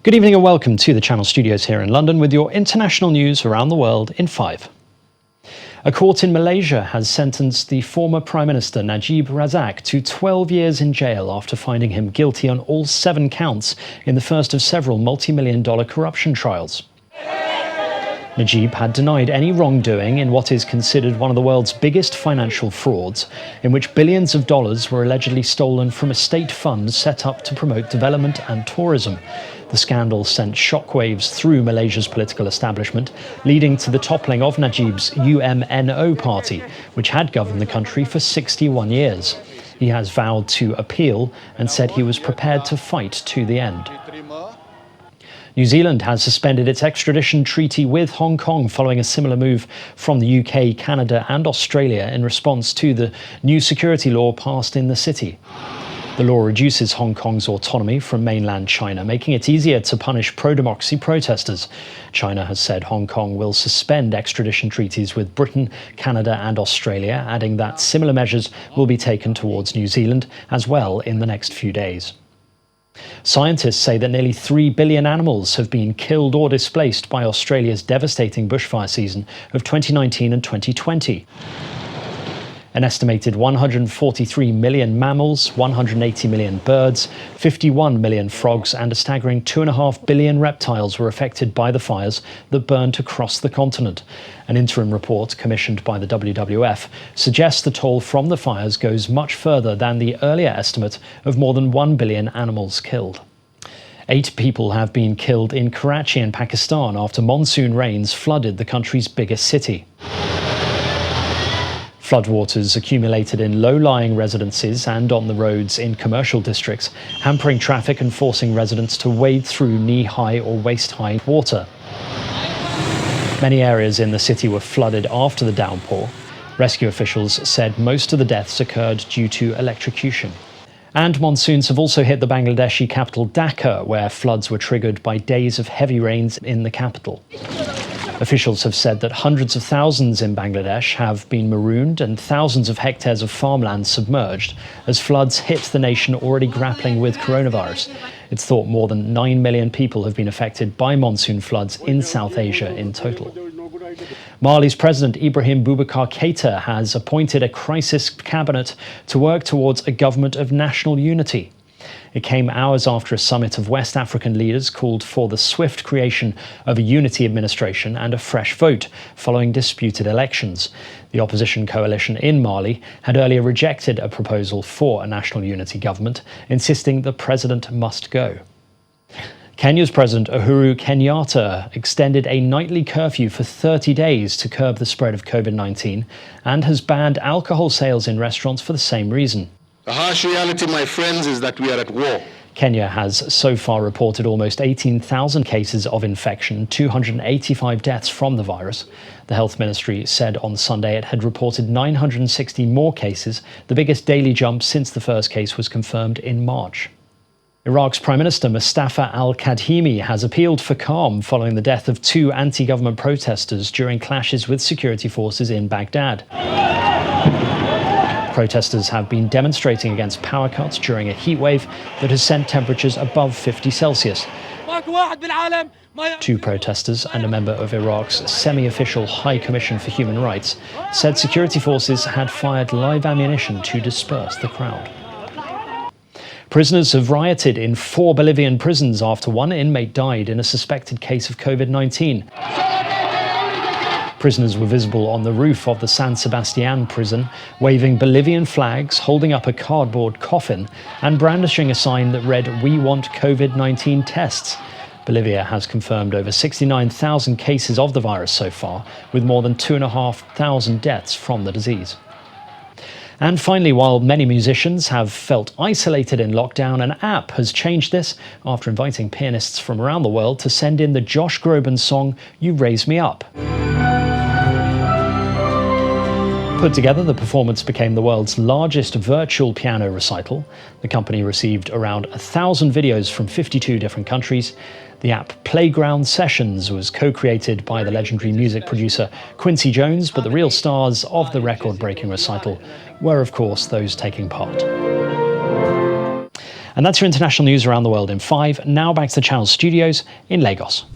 Good evening and welcome to the Channel Studios here in London with your international news around the world in 5. A court in Malaysia has sentenced the former Prime Minister Najib Razak to 12 years in jail after finding him guilty on all 7 counts in the first of several multi-million-dollar corruption trials. Najib had denied any wrongdoing in what is considered one of the world's biggest financial frauds, in which billions of dollars were allegedly stolen from a state fund set up to promote development and tourism. The scandal sent shockwaves through Malaysia's political establishment, leading to the toppling of Najib's UMNO party, which had governed the country for 61 years. He has vowed to appeal and said he was prepared to fight to the end. New Zealand has suspended its extradition treaty with Hong Kong following a similar move from the UK, Canada and Australia in response to the new security law passed in the city. The law reduces Hong Kong's autonomy from mainland China, making it easier to punish pro-democracy protesters. China has said Hong Kong will suspend extradition treaties with Britain, Canada and Australia, adding that similar measures will be taken towards New Zealand as well in the next few days. Scientists say that nearly 3 billion animals have been killed or displaced by Australia's devastating bushfire season of 2019 and 2020. An estimated 143 million mammals, 180 million birds, 51 million frogs and a staggering 2.5 billion reptiles were affected by the fires that burned across the continent. An interim report commissioned by the WWF suggests the toll from the fires goes much further than the earlier estimate of more than 1 billion animals killed. 8 people have been killed in Karachi in Pakistan after monsoon rains flooded the country's biggest city. Floodwaters accumulated in low-lying residences and on the roads in commercial districts, hampering traffic and forcing residents to wade through knee-high or waist-high water. Many areas in the city were flooded after the downpour. Rescue officials said most of the deaths occurred due to electrocution. And monsoons have also hit the Bangladeshi capital Dhaka, where floods were triggered by days of heavy rains in the capital. Officials have said that hundreds of thousands in Bangladesh have been marooned and thousands of hectares of farmland submerged as floods hit the nation already grappling with coronavirus. It's thought more than 9 million people have been affected by monsoon floods in South Asia in total. Mali's President Ibrahim Boubacar Keïta has appointed a crisis cabinet to work towards a government of national unity. It came hours after a summit of West African leaders called for the swift creation of a unity administration and a fresh vote following disputed elections. The opposition coalition in Mali had earlier rejected a proposal for a national unity government, insisting the president must go. Kenya's President Uhuru Kenyatta extended a nightly curfew for 30 days to curb the spread of COVID-19 and has banned alcohol sales in restaurants for the same reason. The harsh reality, my friends, is that we are at war. Kenya has so far reported almost 18,000 cases of infection, 285 deaths from the virus. The health ministry said on Sunday it had reported 960 more cases, the biggest daily jump since the first case was confirmed in March. Iraq's Prime Minister Mustafa al-Kadhimi has appealed for calm following the death of 2 anti-government protesters during clashes with security forces in Baghdad. Protesters have been demonstrating against power cuts during a heatwave that has sent temperatures above 50 Celsius. 2 protesters and a member of Iraq's semi-official High Commission for Human Rights said security forces had fired live ammunition to disperse the crowd. Prisoners have rioted in 4 Bolivian prisons after 1 inmate died in a suspected case of COVID-19. Prisoners were visible on the roof of the San Sebastian prison, waving Bolivian flags, holding up a cardboard coffin, and brandishing a sign that read, "We want COVID-19 tests." Bolivia has confirmed over 69,000 cases of the virus so far, with more than 2,500 deaths from the disease. And finally, while many musicians have felt isolated in lockdown, an app has changed this after inviting pianists from around the world to send in the Josh Groban song, "You Raise Me Up." Put together, the performance became the world's largest virtual piano recital. The company received around 1,000 videos from 52 different countries. The app Playground Sessions was co-created by the legendary music producer Quincy Jones, but the real stars of the record-breaking recital were, of course, those taking part. And that's your international news around the world in 5. Now back to the Channel Studios in Lagos.